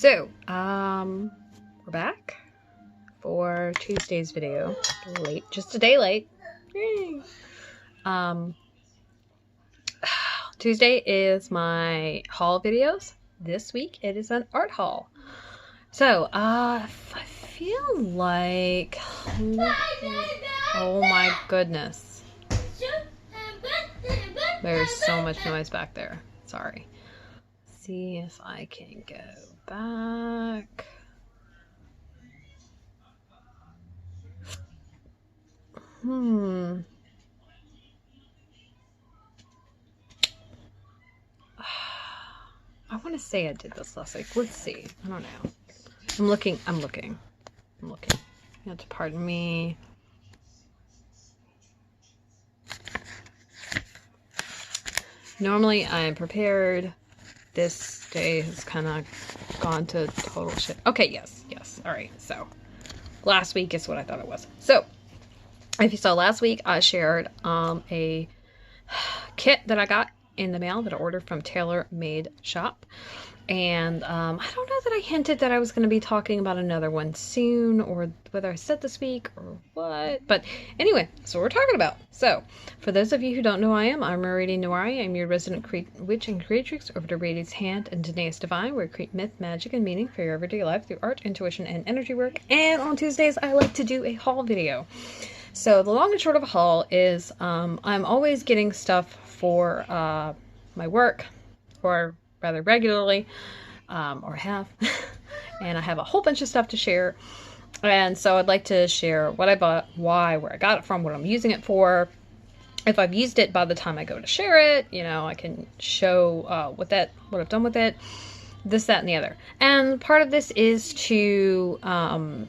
So, we're back for Tuesday's video. Late, just a day late. Yay. Tuesday is my haul videos. This week it is an art haul. So, I feel like, oh my goodness. There's so much noise back there. Sorry. See if I can go back. I want to say I did this last week. Let's see. I don't know. I'm looking. You have to pardon me. Normally I'm prepared. This day has kind of gone to total shit. Okay, yes. All right, so last week is what I thought it was. So if you saw last week, I shared a kit that I got in the mail that I ordered from Tailormade shop. And I don't know that I hinted that I was going to be talking about another one soon, or whether I said this week or what. But anyway, that's what we're talking about. So, for those of you who don't know who I am, I'm Aradia Noari. I'm your resident witch and creatrix over to Radiant's Hand and Danae's Divine, where we create myth, magic, and meaning for your everyday life through art, intuition, and energy work. And on Tuesdays, I like to do a haul video. So, the long and short of a haul is I'm always getting stuff for my work, or rather regularly, or have, and I have a whole bunch of stuff to share, and so I'd like to share what I bought, why, where I got it from, what I'm using it for. If I've used it by the time I go to share it, you know, I can show what I've done with it, this, that, and the other. And part of this is to turn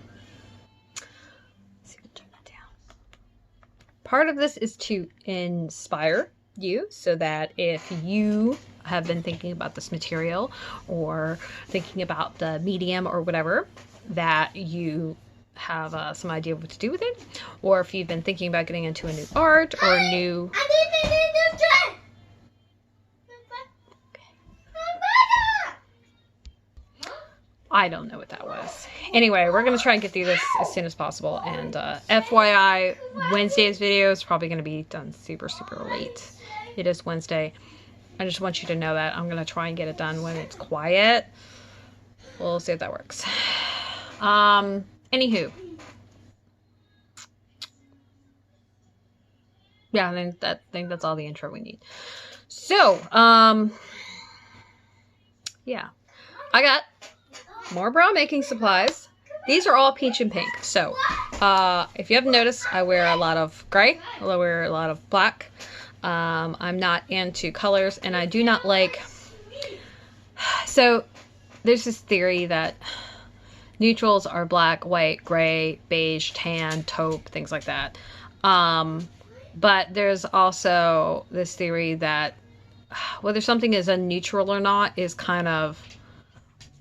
that down. Part of this is to inspire you, so that if you have been thinking about this material or thinking about the medium or whatever, that you have some idea what to do with it, or if you've been thinking about getting into a new art or a new I don't know what that was. Anyway, we're going to try and get through this as soon as possible. And FYI, Wednesday's video is probably going to be done super late. It is Wednesday. I just want you to know that I'm going to try and get it done when it's quiet. We'll see if that works. Anywho. Yeah, I think that's all the intro we need. So, yeah. I got more bra making supplies. These are all peach and pink. So, if you haven't noticed, I wear a lot of gray. I wear a lot of black. I'm not into colors, and I do not like... So, there's this theory that neutrals are black, white, gray, beige, tan, taupe, things like that. But there's also this theory that whether something is a neutral or not is kind of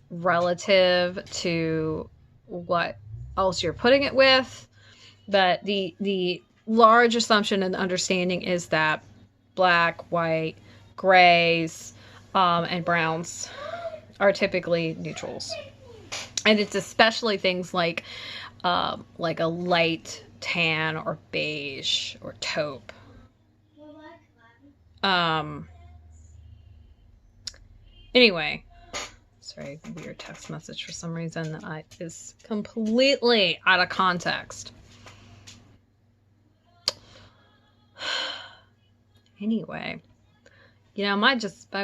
relative to what else you're putting it with. But the large assumption and understanding is that black, white, grays, and browns are typically neutrals. And it's especially things like a light tan or beige or taupe. Anyway, sorry, weird text message for some reason that is completely out of context. Anyway, you know, my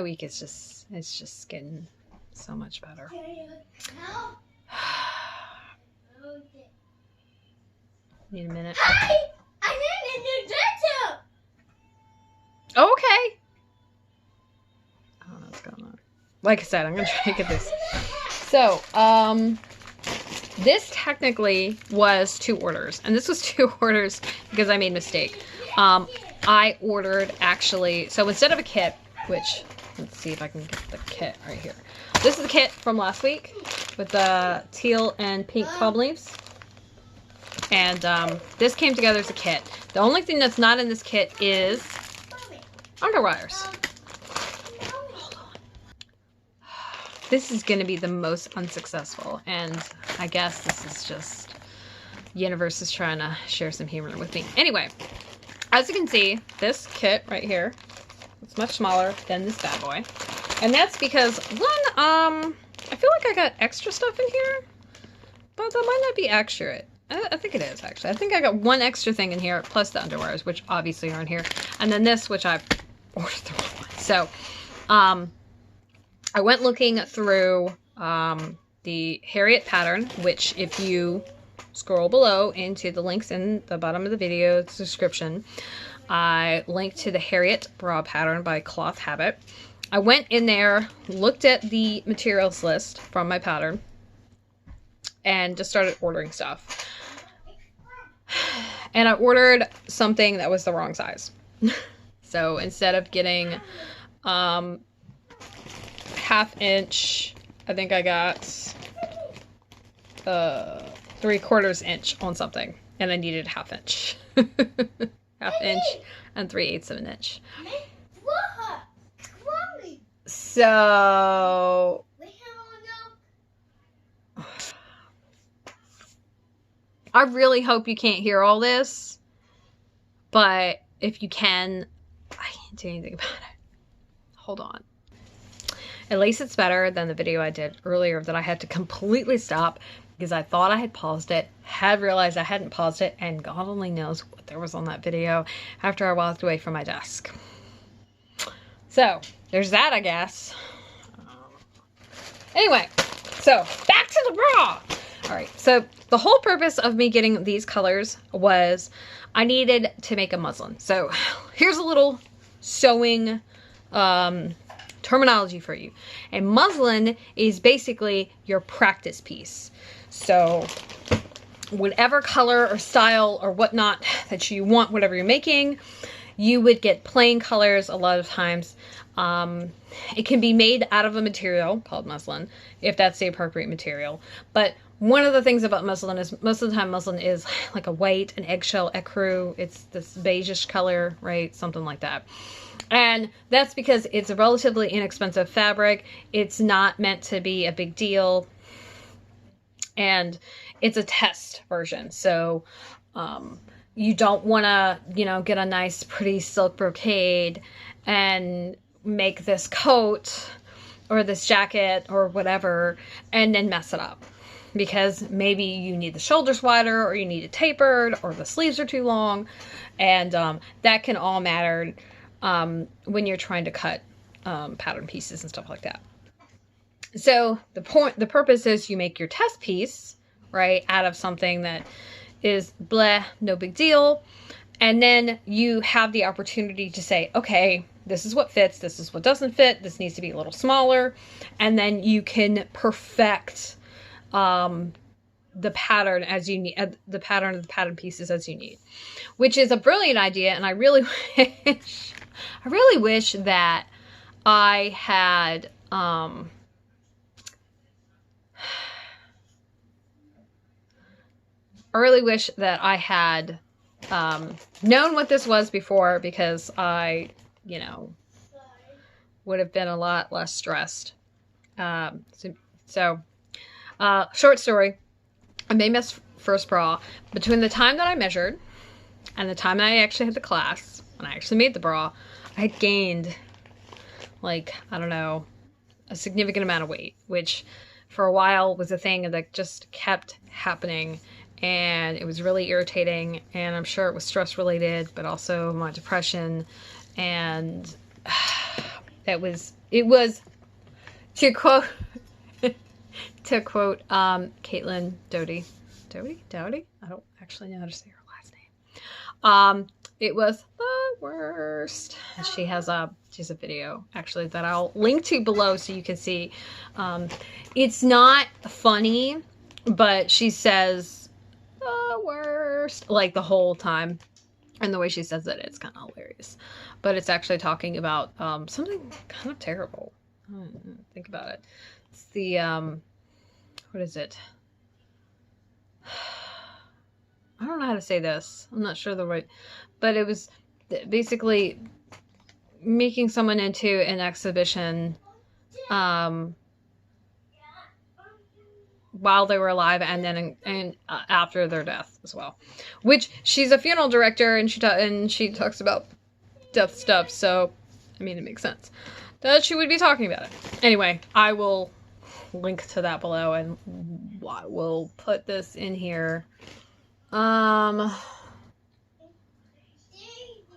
week is just getting so much better. Need a minute. I didn't do that. Okay. I don't know what's going on. Like I said, I'm gonna try to get this. So, this technically was 2 orders, and this was 2 orders because I made a mistake. I ordered actually, so instead of a kit, which, let's see if I can get the kit right here. This is the kit from last week with the teal and pink palm leaves. And this came together as a kit. The only thing that's not in this kit is underwires. Hold on. this is going to be the most unsuccessful. And I guess this is just, the universe is trying to share some humor with me. Anyway, as you can see, this kit right here, it's much smaller than this bad boy. And that's because, one, I feel like I got extra stuff in here, but that might not be accurate. I think it is, actually. I think I got one extra thing in here, plus the underwears, which obviously aren't here. And then this, which I ordered the wrong one. So, I went looking through the Harriet pattern, which if you scroll below into the links in the bottom of the video description, I linked to the Harriet bra pattern by Cloth Habit. I went in there, looked at the materials list from my pattern, and just started ordering stuff. And I ordered something that was the wrong size. So instead of getting 1/2 inch, I think I got 3/4 inch on something, and I needed 1/2 inch. 1/2 inch and 3/8 of an inch. So I really hope you can't hear all this, but if you can, I can't do anything about it. Hold on. At least it's better than the video I did earlier that I had to completely stop because I thought I had paused it, had realized I hadn't paused it, and God only knows what there was on that video after I walked away from my desk. So, there's that, I guess. Anyway, so back to the bra! Alright, so the whole purpose of me getting these colors was I needed to make a muslin. So, here's a little sewing terminology for you. A muslin is basically your practice piece. So whatever color or style or whatnot that you want, whatever you're making, you would get plain colors a lot of times. It can be made out of a material called muslin, if that's the appropriate material. But one of the things about muslin is most of the time muslin is like a white, an eggshell, ecru. It's this beigeish color, right? Something like that. And that's because it's a relatively inexpensive fabric. It's not meant to be a big deal. And it's a test version. So you don't want to, get a nice pretty silk brocade and make this coat or this jacket or whatever and then mess it up. Because maybe you need the shoulders wider or you need it tapered or the sleeves are too long. And that can all matter when you're trying to cut pattern pieces and stuff like that. So the purpose is you make your test piece, right, out of something that is bleh, no big deal. And then you have the opportunity to say, okay, this is what fits, this is what doesn't fit, this needs to be a little smaller. And then you can perfect the pattern as you need, the pattern of the pattern pieces as you need, which is a brilliant idea. And I really wish that I had, I really wish that I had known what this was before, because I, would have been a lot less stressed. Short story, I made my first bra. Between the time that I measured and the time that I actually had the class, when I actually made the bra, I had gained, like, I don't know, a significant amount of weight, which for a while was a thing that just kept happening. And it was really irritating, and I'm sure it was stress related, but also my depression. And it was to quote Caitlin Doughty. I don't actually know how to say her last name. It was the worst. She has a video actually that I'll link to below so you can see. It's not funny, but she says the worst like the whole time, and the way she says it, it's kind of hilarious. But it's actually talking about something kind of terrible. Think about it. It's the what is it? I don't know how to say this. I'm not sure the right, but it was basically making someone into an exhibition while they were alive and then after their death as well. Which she's a funeral director and she talks about death stuff, so I mean it makes sense that she would be talking about it. Anyway, I will link to that below and we'll put this in here.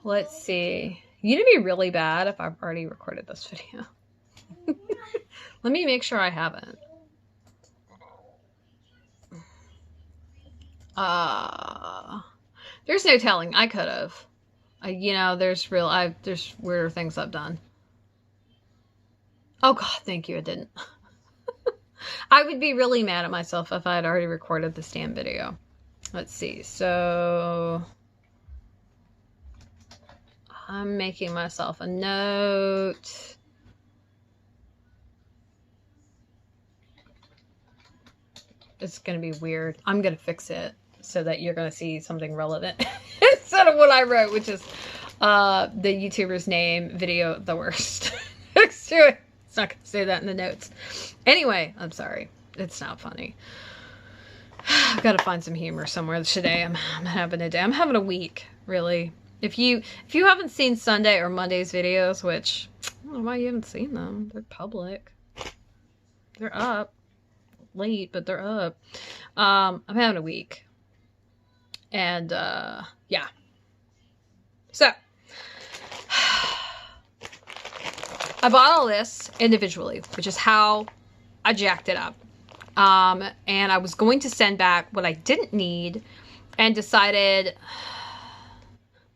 Let's see. You'd be really bad if I've already recorded this video. Let me make sure I haven't. There's no telling. I could have. You know, there's weirder things I've done. Oh God, thank you. I didn't. I would be really mad at myself if I had already recorded this damn video. Let's see. So I'm making myself a note. It's going to be weird. I'm going to fix it so that you're going to see something relevant instead of what I wrote, which is the YouTuber's name, video the worst. Next to it. It's not going to say that in the notes. Anyway, I'm sorry. It's not funny. I've got to find some humor somewhere today. I'm having a day. I'm having a week, really. If you haven't seen Sunday or Monday's videos, which I don't know why you haven't seen them. They're public. They're up. Late, but they're up. I'm having a week. And yeah. So I bought all this individually, which is how I jacked it up. And I was going to send back what I didn't need and decided,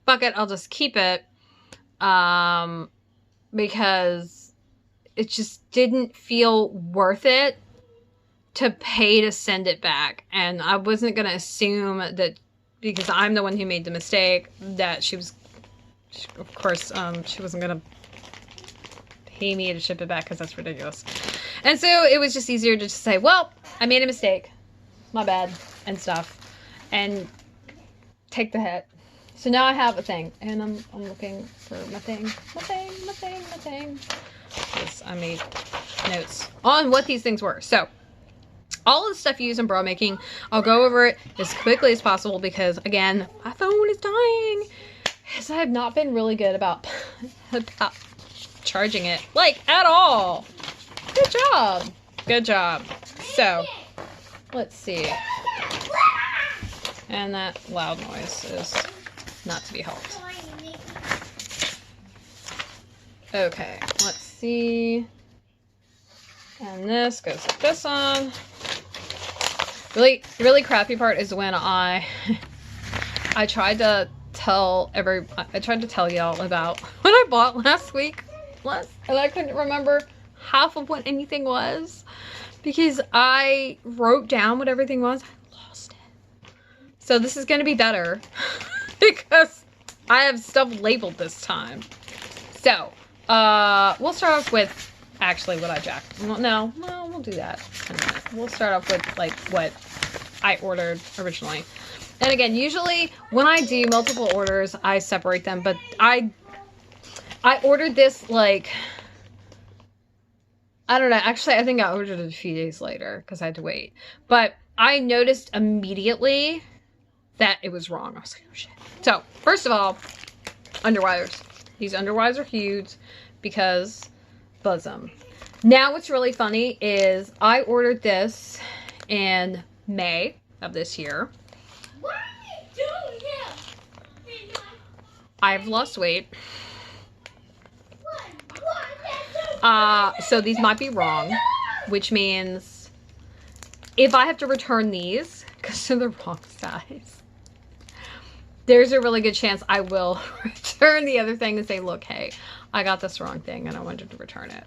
fuck it, I'll just keep it. Because it just didn't feel worth it to pay to send it back. And I wasn't going to assume that because I'm the one who made the mistake that she wasn't going to pay me to ship it back because that's ridiculous. And so it was just easier to just say, well, I made a mistake. My bad. And stuff. And take the hit. So now I have a thing. And I'm looking for my thing. My thing. Yes, I made notes on what these things were. So all of the stuff you use in bra making, I'll go over it as quickly as possible because, again, my phone is dying. Because I have not been really good about charging it, like, at all. Good job. Good job. So, let's see. And that loud noise is not to be helped. Okay, let's see. And this goes with this on. Really crappy part is when I tried to tell y'all about what I bought last week, and I couldn't remember half of what anything was because I wrote down what everything was. I lost it. So this is going to be better because I have stuff labeled this time. So we'll start off with actually what I jacked. No, we'll do that in a minute. We'll start off with like what I ordered originally. And again, usually when I do multiple orders, I separate them, but I ordered this like, I don't know, actually I think I ordered it a few days later because I had to wait. But I noticed immediately that it was wrong. I was like, oh shit. So, first of all, underwires. These underwires are huge because bosom. Now what's really funny is I ordered this in May of this year. What are you doing here? I've lost weight. What? So these might be wrong, which means if I have to return these because they're the wrong size, there's a really good chance I will return the other thing and say, look, hey, I got this wrong thing and I wanted to return it.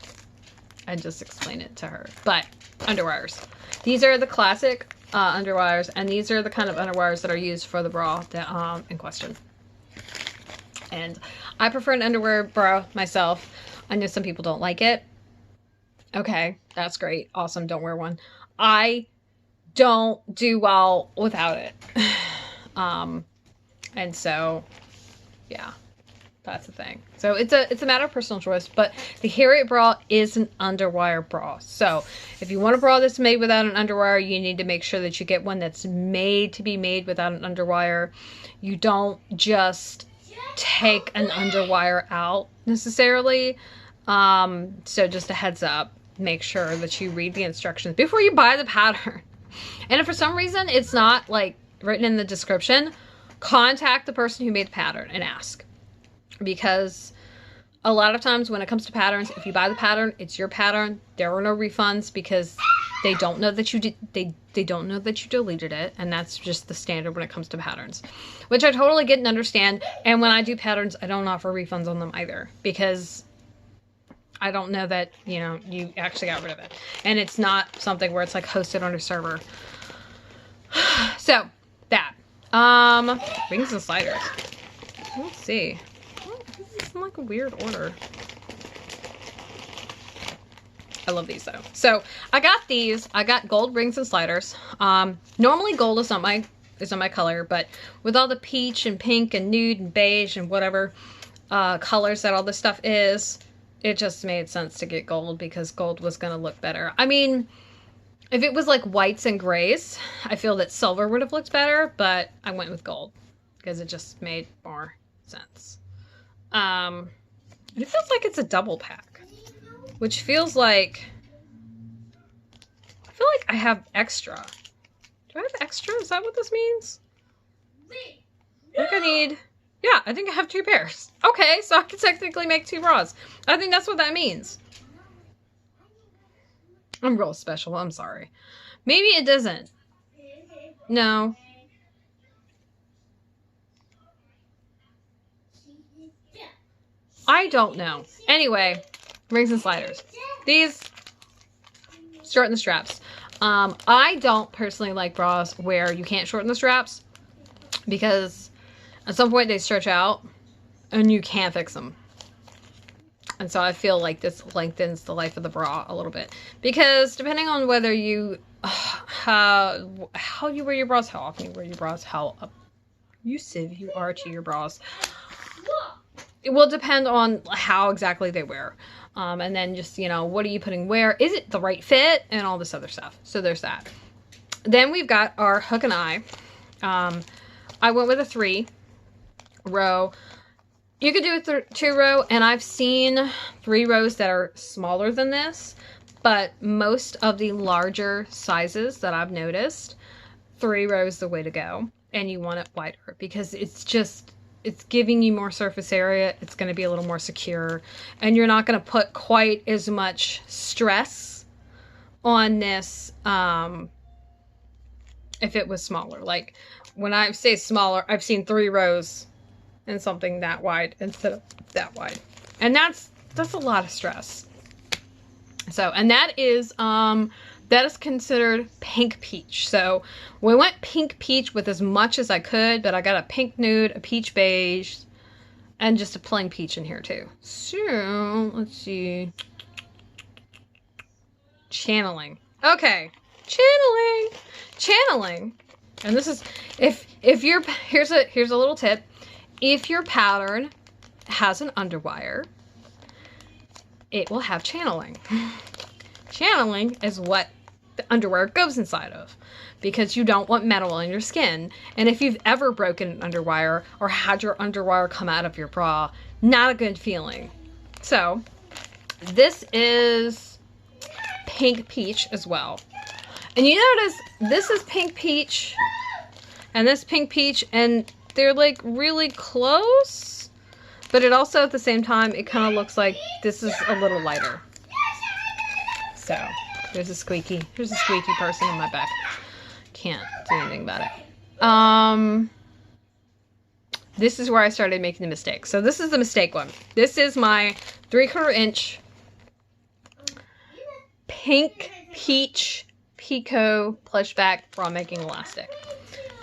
And just explain it to her. But underwires. These are the classic underwires, and these are the kind of underwires that are used for the bra that, in question. And I prefer an underwear bra myself. I know some people don't like it. Okay, that's great. Awesome, don't wear one. I don't do well without it. And so, yeah. That's the thing. So it's a matter of personal choice, but the Harriet bra is an underwire bra. So if you want a bra that's made without an underwire, you need to make sure that you get one that's made to be made without an underwire. You don't just take an underwire out necessarily. So just a heads up, make sure that you read the instructions before you buy the pattern. And if for some reason it's not like written in the description, contact the person who made the pattern and ask. Because a lot of times when it comes to patterns, if you buy the pattern, it's your pattern. There are no refunds because they don't know that you did, they don't know that you deleted it, and that's just the standard when it comes to patterns, which I totally get and understand. And when I do patterns, I don't offer refunds on them either because I don't know that, you know, you actually got rid of it, and it's not something where it's like hosted on a server. So that rings and sliders. Let's see. This is in like a weird order. I love these though. So I got these. I got gold rings and sliders. Normally gold is not my color, but with all the peach and pink and nude and beige and whatever colors that all this stuff is, it just made sense to get gold because gold was gonna look better. I mean, if it was like whites and grays, I feel that silver would have looked better, but I went with gold because it just made more sense. It feels like it's a double pack, which feels like, I feel like I have extra. Do I have extra? Is that what this means? I think I need, yeah, I think I have 2 pairs. Okay, so I can technically make 2 bras. I think that's what that means. I'm real special, I'm sorry. Maybe it doesn't. No. I don't know. Anyway, rings and sliders. These shorten the straps. I don't personally like bras where you can't shorten the straps because at some point they stretch out and you can't fix them. And so I feel like this lengthens the life of the bra a little bit because depending on whether you how you wear your bras, how often you wear your bras, how abusive you are to your bras, it will depend on how exactly they wear. And then just, you know, what are you putting where? Is it the right fit? And all this other stuff. So there's that. Then we've got our hook and eye. I went with a 3 row. You could do a 2 row, and I've seen 3 rows that are smaller than this, but most of the larger sizes that I've noticed, 3 rows is the way to go. And you want it wider because it's just, it's giving you more surface area. It's going to be a little more secure, and you're not going to put quite as much stress on this if it was smaller. Like when I say smaller, I've seen 3 rows and something that wide instead of that wide, and that's a lot of stress. So, and that is considered pink peach. So we went pink peach with as much as I could, but I got a pink nude, a peach beige, and just a plain peach in here too. So let's see. Channeling. Okay. Channeling. And this is, if you're, here's a little tip. If your pattern has an underwire, it will have channeling. Channeling is what the underwire goes inside of because you don't want metal on your skin. And if you've ever broken an underwire or had your underwire come out of your bra, not a good feeling. So this is pink peach as well. And you notice this is pink peach and this pink peach, and they're like really close, but it also at the same time, it kind of looks like this is a little lighter. So there's a squeaky person in my back. Can't do anything about it. This is where I started making the mistake. So this is the mistake one. This is my 3/4 inch pink peach Pico plush back bra making elastic.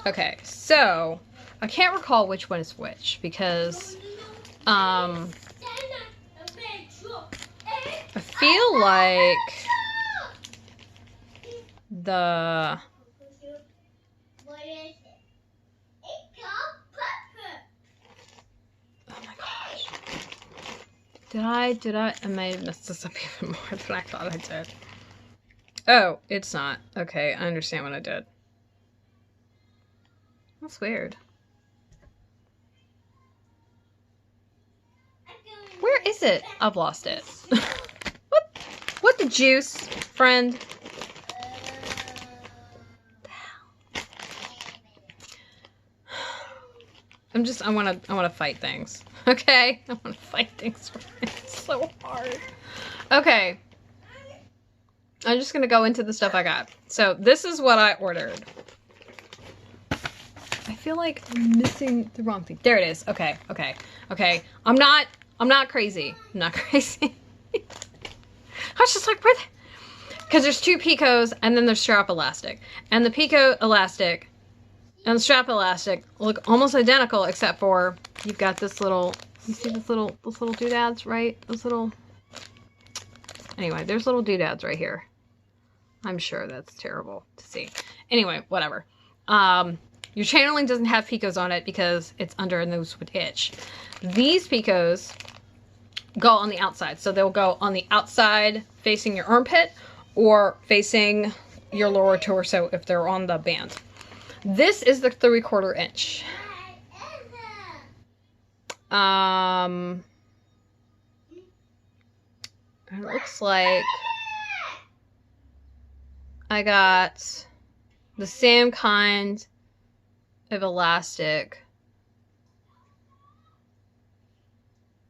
Okay, so I can't recall which one is which because I feel like the oh my gosh, I may have messed this up even more than I thought I did. Oh, it's not. Okay, I understand what I did. That's weird. Where is it? I've lost it. What the juice, friend? I wanna fight things. Okay? I wanna fight things. It's so hard. Okay. I'm just gonna go into the stuff I got. So this is what I ordered. I feel like I'm missing the wrong thing. There it is. Okay. I'm not crazy. I'm not crazy. I was just like, where the... Because there's two picots and then there's strap elastic. And the picot elastic and the strap elastic look almost identical except for you've got this little... You see those little doodads, right? Those little... Anyway, there's little doodads right here. I'm sure that's terrible to see. Anyway, whatever. Your channeling doesn't have picots on it because it's under and those would itch. These picots go on the outside. So they'll go on the outside facing your armpit or facing your lower torso if they're on the band. This is the 3/4 inch. It looks like I got the same kind of elastic.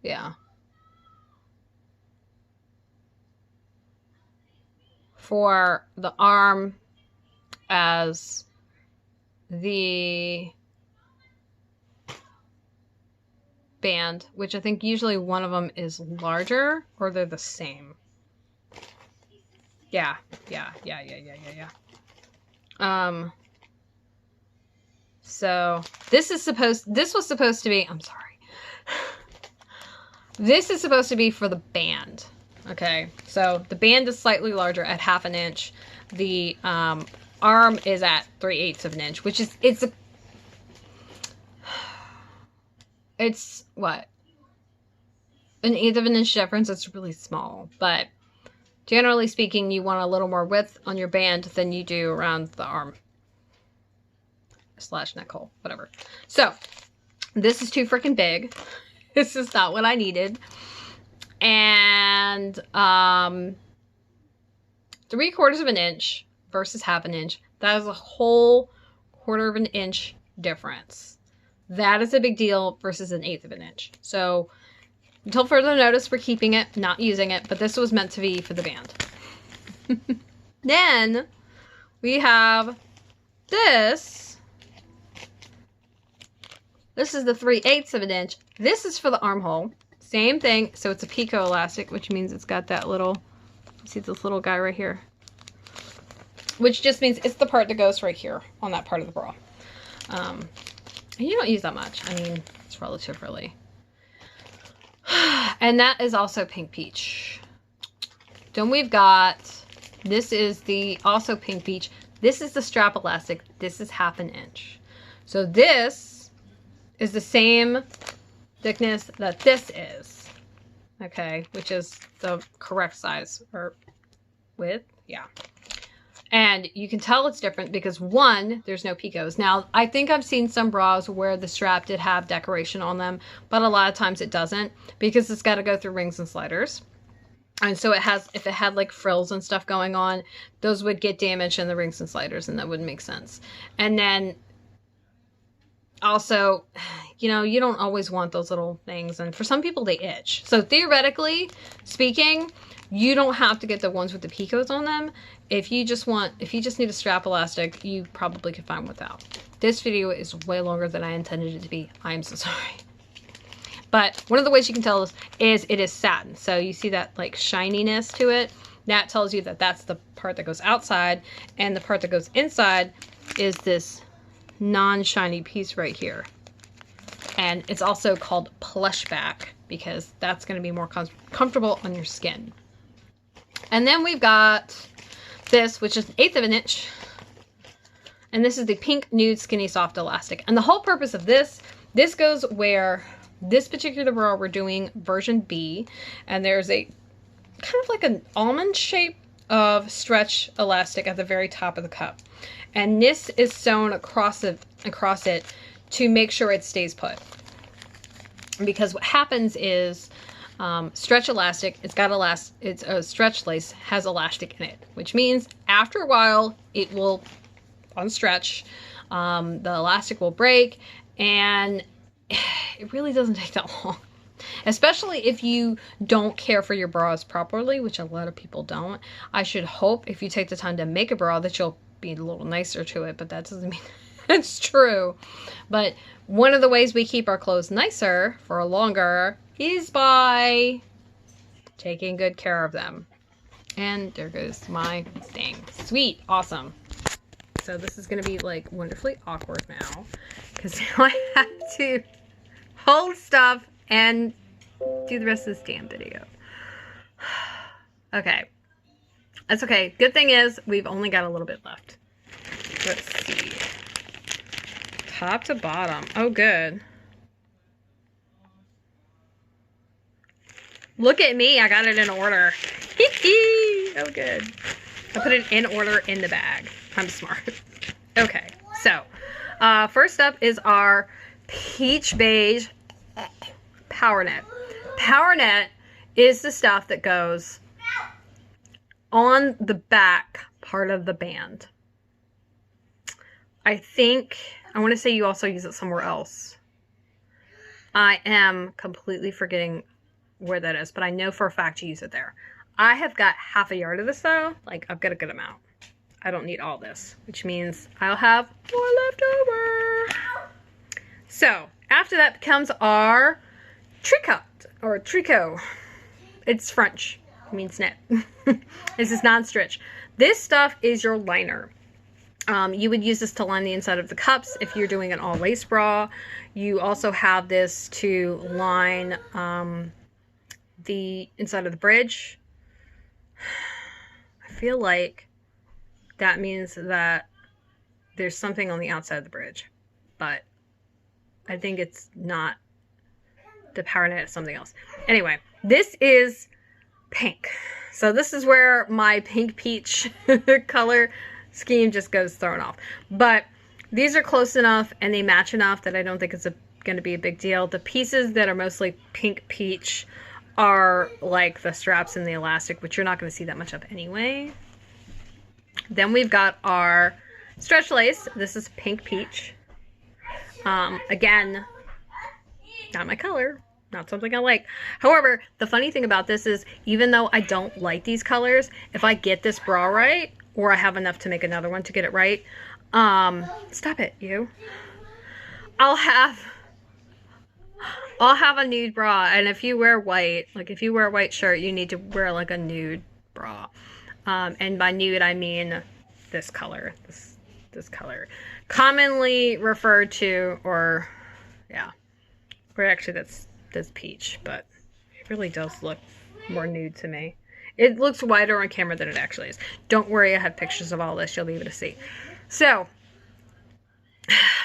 Yeah. For the arm as the band, which I think usually one of them is larger or they're the same. Yeah. So this was supposed to be, I'm sorry. This is supposed to be for the band. Okay, so the band is slightly larger at 1/2 inch. The arm is at 3/8 of an inch, which is, it's what? 1/8 of an inch difference. It's really small, but generally speaking, you want a little more width on your band than you do around the arm / neck hole, whatever. So this is too freaking big. This is not what I needed. And 3/4 of an inch versus 1/2 inch. That is a whole 1/4 of an inch difference. That is a big deal versus 1/8 of an inch. So until further notice, we're keeping it, not using it, but this was meant to be for the band. Then we have this. This is the 3/8 of an inch. This is for the armhole. Same thing. So it's a picot elastic, which means it's got that little, see this little guy right here? Which just means it's the part that goes right here on that part of the bra. And you don't use that much. I mean, it's relative, really. And that is also pink peach. Then we've got, this is the also pink peach. This is the strap elastic. This is 1/2 inch. So this is the same thickness that this is. Okay, which is the correct size or width. Yeah. And you can tell it's different because one, there's no picots. Now, I think I've seen some bras where the strap did have decoration on them, but a lot of times it doesn't because it's got to go through rings and sliders. And so it has, if it had like frills and stuff going on, those would get damaged in the rings and sliders and that wouldn't make sense. And then also, you know, you don't always want those little things. And for some people, they itch. So theoretically speaking, you don't have to get the ones with the picots on them. If you just need a strap elastic, you probably could find without. This video is way longer than I intended it to be. I'm so sorry. But one of the ways you can tell is it is satin. So you see that like shininess to it. That tells you that that's the part that goes outside. And the part that goes inside is this non-shiny piece right here. And it's also called plush back because that's going to be more comfortable on your skin. And then we've got this, which is 1/8 of an inch. And this is the pink nude skinny soft elastic. And the whole purpose of this goes where This particular bra, we're doing version B, and there's a kind of like an almond shape of stretch elastic at the very top of the cup. And this is sewn across it to make sure it stays put. Because what happens is stretch elastic, it's a stretch lace, has elastic in it, which means after a while it will unstretch, the elastic will break, and it really doesn't take that long. Especially if you don't care for your bras properly, which a lot of people don't. I should hope if you take the time to make a bra that you'll be a little nicer to it, but that doesn't mean it's true. But one of the ways we keep our clothes nicer for longer is by taking good care of them. And there goes my thing. Sweet. Awesome. So this is going to be like wonderfully awkward now, because now I have to hold stuff and do the rest of this damn video. Okay. That's okay. Good thing is we've only got a little bit left. Let's see. Top to bottom. Oh, good. Look at me. I got it in order. Oh, good. I put it in order in the bag. I'm smart. Okay. So, first up is our peach beige power net. Power net is the stuff that goes on the back part of the band. I want to say you also use it somewhere else. I am completely forgetting where that is, but I know for a fact you use it there. I have got half a yard of this though. Like, I've got a good amount. I don't need all this, which means I'll have more left over. So, after that comes our tricot, or tricot. It's French. It means net. This is non-stretch. This stuff is your liner. You would use this to line the inside of the cups if you're doing an all-lace bra. You also have this to line the inside of the bridge. I feel like that means that there's something on the outside of the bridge, but I think it's not the power net, it's something else. Anyway, this is pink. So this is where my pink peach color scheme just goes thrown off. But these are close enough and they match enough that I don't think it's going to be a big deal. The pieces that are mostly pink peach are like the straps and the elastic, which you're not going to see that much of anyway. Then we've got our stretch lace. This is pink peach. Again, not my color, not something I like. However, the funny thing about this is, even though I don't like these colors, if I get this bra right, or I have enough to make another one to get it right, stop it, you. I'll have a nude bra, and if you wear white, like if you wear a white shirt, you need to wear like a nude bra. And by nude, I mean this color, this color. Commonly referred to, or actually that's peach, but it really does look more nude to me. It looks whiter on camera than it actually is. Don't worry, I have pictures of all this. You'll be able to see. So,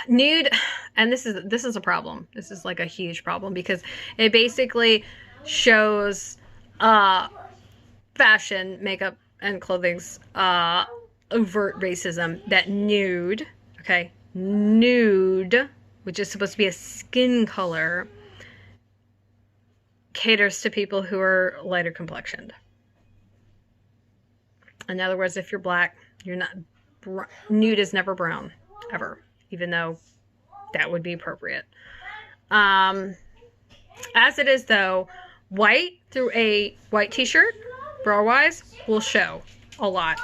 nude, and this is a problem. This is like a huge problem because it basically shows fashion, makeup, and clothing's overt racism. That nude, okay, nude, which is supposed to be a skin color, caters to people who are lighter complexioned. In other words, if you're black, you're not, nude is never brown, ever, even though that would be appropriate. As it is though, white through a white t-shirt, bra-wise, will show a lot.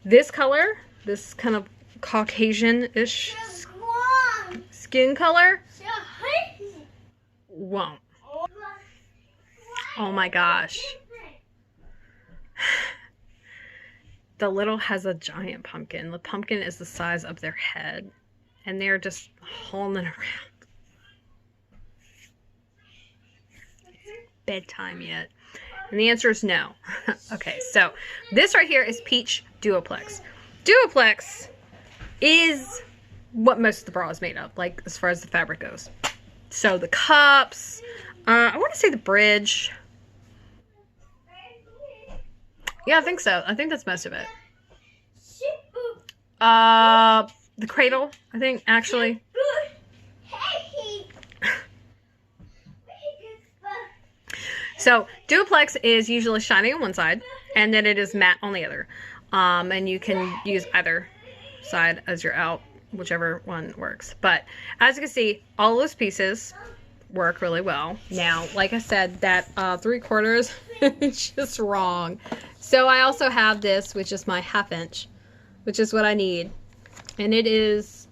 This color, this kind of Caucasian-ish skin color, won't. Oh my gosh. The little has a giant pumpkin. The pumpkin is the size of their head. And they're just hauling it around. It's bedtime yet. And the answer is no. Okay, so this right here is Peach Duoplex. Duoplex is what most of the bra is made of, like as far as the fabric goes. So the cups, I want to say the bridge. Yeah, I think so. I think that's most of it. The cradle, I think, actually. So duplex is usually shiny on one side, and then it is matte on the other. And you can use either side as your out, whichever one works. But as you can see, all those pieces work really well. Now, like I said, that 3/4 is just wrong. So I also have this, which is my 1/2 inch, which is what I need. And it is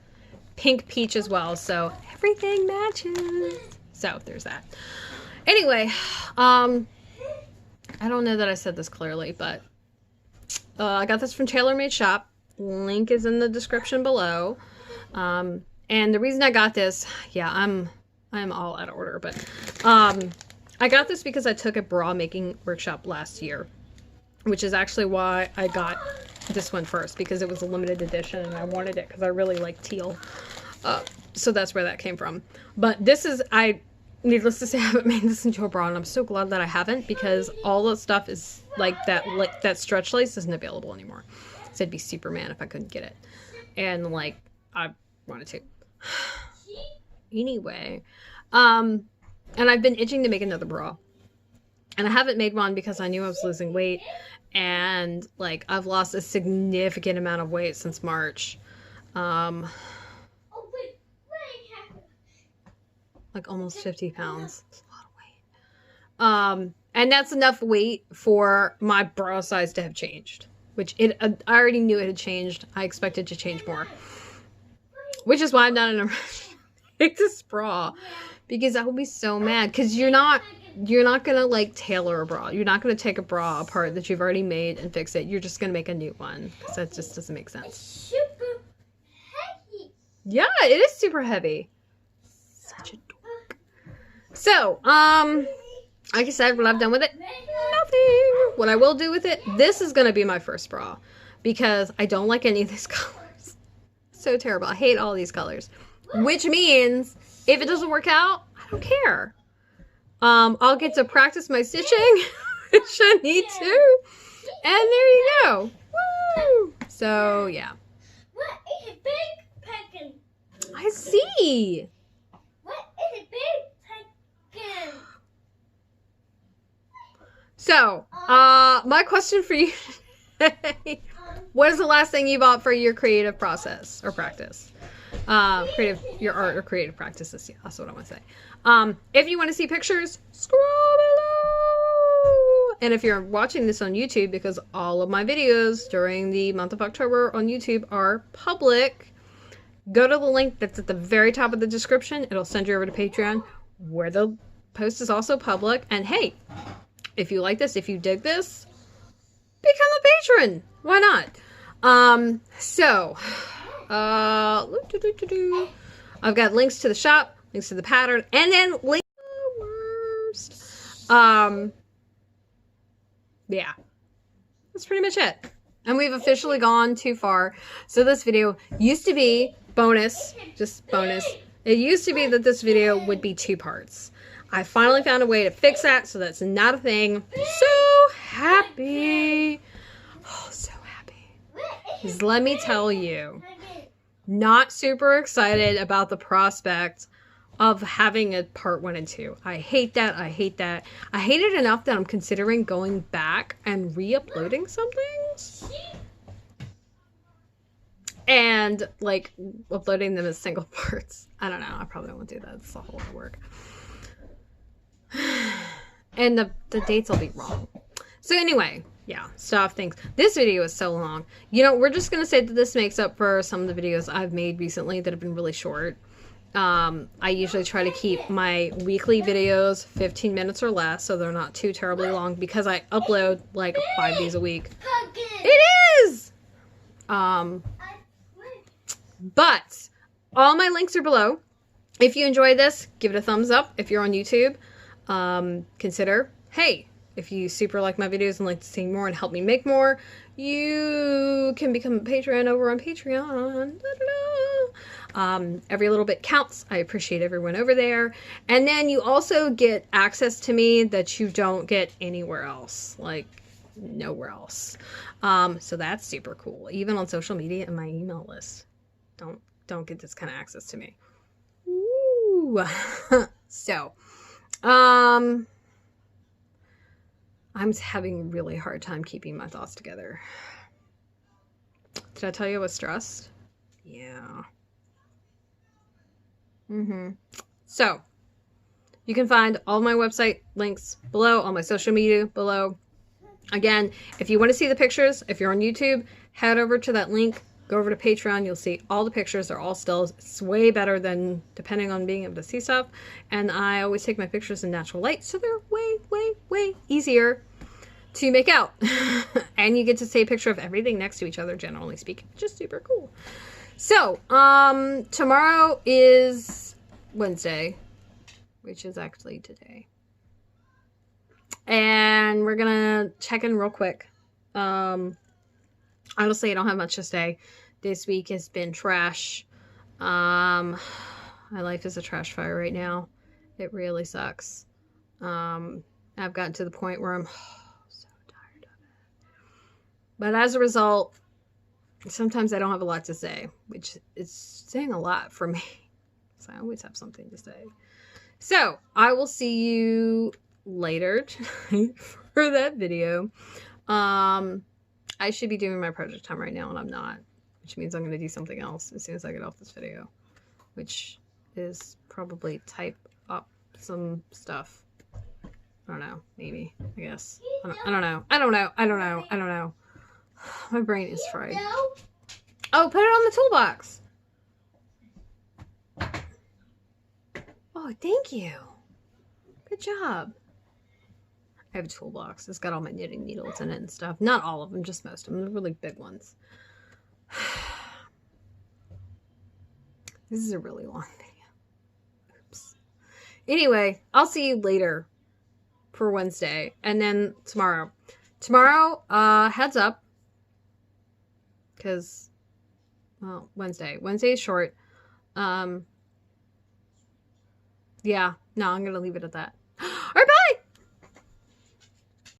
pink peach as well, so everything matches. So there's that. Anyway, I don't know that I said this clearly, but I got this from Tailormade shop. Link is in the description below. And the reason I got this, yeah, I'm all out of order, but I got this because I took a bra making workshop last year, which is actually why I got this one first, because it was a limited edition and I wanted it because I really like teal. So that's where that came from. But this is, needless to say, I haven't made this into a bra, and I'm so glad that I haven't, because all the stuff is like that stretch lace isn't available anymore. So it'd be Superman if I couldn't get it. And like, I wanted to. Anyway, and I've been itching to make another bra. And I haven't made one because I knew I was losing weight. And like, I've lost a significant amount of weight since March. Like almost 50 pounds. That's a lot of weight. And that's enough weight for my bra size to have changed. Which I already knew it had changed. I expected to change more. Which is why I'm not in a rush to make this bra. Because I will be so mad. Because you're not gonna like tailor a bra. You're not gonna take a bra apart that you've already made and fix it. You're just gonna make a new one. Because that just doesn't make sense. Super heavy. Yeah, it is super heavy. Such a dork. So, like I said, what I've done with it, nothing. What I will do with it, this is gonna be my first bra. Because I don't like any of these colors. So terrible. I hate all these colors. Which means, if it doesn't work out, I don't care. I'll get to practice my stitching, which I need to. And there you go. Woo! So, yeah. What is a big pumpkin? I see. What is a big pumpkin? So, my question for you today, what is the last thing you bought for your creative process or practice? Your art or creative practices. Yeah, that's what I want to say. If you want to see pictures, scroll below. And if you're watching this on YouTube, because all of my videos during the month of October on YouTube are public, go to the link that's at the very top of the description. It'll send you over to Patreon, where the post is also public. And hey, if you like this, if you dig this, become a patron. Why not? I've got links to the shop, links to the pattern, and then links to the worst. Yeah. That's pretty much it. And we've officially gone too far. So this video used to be bonus, just bonus. It used to be that this video would be 2 parts. I finally found a way to fix that, so that's not a thing. So happy. Oh, so happy. Because let me tell you, not super excited about the prospect of having a part 1 and 2. I hate that. I hate that. I hate it enough that I'm considering going back and re-uploading some things. And, like, uploading them as single parts. I don't know. I probably won't do that. It's a whole lot of work. And the dates will be wrong. So anyway, yeah, stuff, things. This video is so long. You know, we're just going to say that this makes up for some of the videos I've made recently that have been really short. I usually try to keep my weekly videos 15 minutes or less, so they're not too terribly long, because I upload like 5 days a week. It is! But all my links are below. If you enjoyed this, give it a thumbs up. If you're on YouTube, consider, hey, if you super like my videos and like to see more and help me make more, you can become a Patreon over on Patreon. Every little bit counts. I appreciate everyone over there. And then you also get access to me that you don't get anywhere else, like nowhere else. So that's super cool. Even on social media and my email list, don't get this kind of access to me. Ooh. So, I'm having a really hard time keeping my thoughts together. Did I tell you I was stressed? Yeah. So, you can find all my website links below, all my social media below. Again, if you want to see the pictures, if you're on YouTube, head over to that link. Go over to Patreon. You'll see all the pictures. They're all stills. It's way better than depending on being able to see stuff. And I always take my pictures in natural light, so they're way, way, way easier to make out. And you get to see a picture of everything next to each other, generally speaking, which is super cool. So, tomorrow is Wednesday, which is actually today. And we're gonna check in real quick. Honestly, I don't have much to say. This week has been trash. My life is a trash fire right now. It really sucks. I've gotten to the point where I'm so tired of it. But as a result, sometimes I don't have a lot to say, which is saying a lot for me. So I always have something to say. So I will see you later tonight for that video. I should be doing my project time right now, and I'm not, which means I'm going to do something else as soon as I get off this video, which is probably type up some stuff. I don't know, maybe, I guess. I don't know. My brain is fried. Oh, put it on the toolbox. Oh, thank you. Good job. I have a toolbox. It's got all my knitting needles in it and stuff. Not all of them, just most of them. The really big ones. This is a really long video. Oops. Anyway, I'll see you later for Wednesday. And then tomorrow. Tomorrow, heads up. Because, well, Wednesday. Wednesday is short. Yeah. No, I'm going to leave it at that.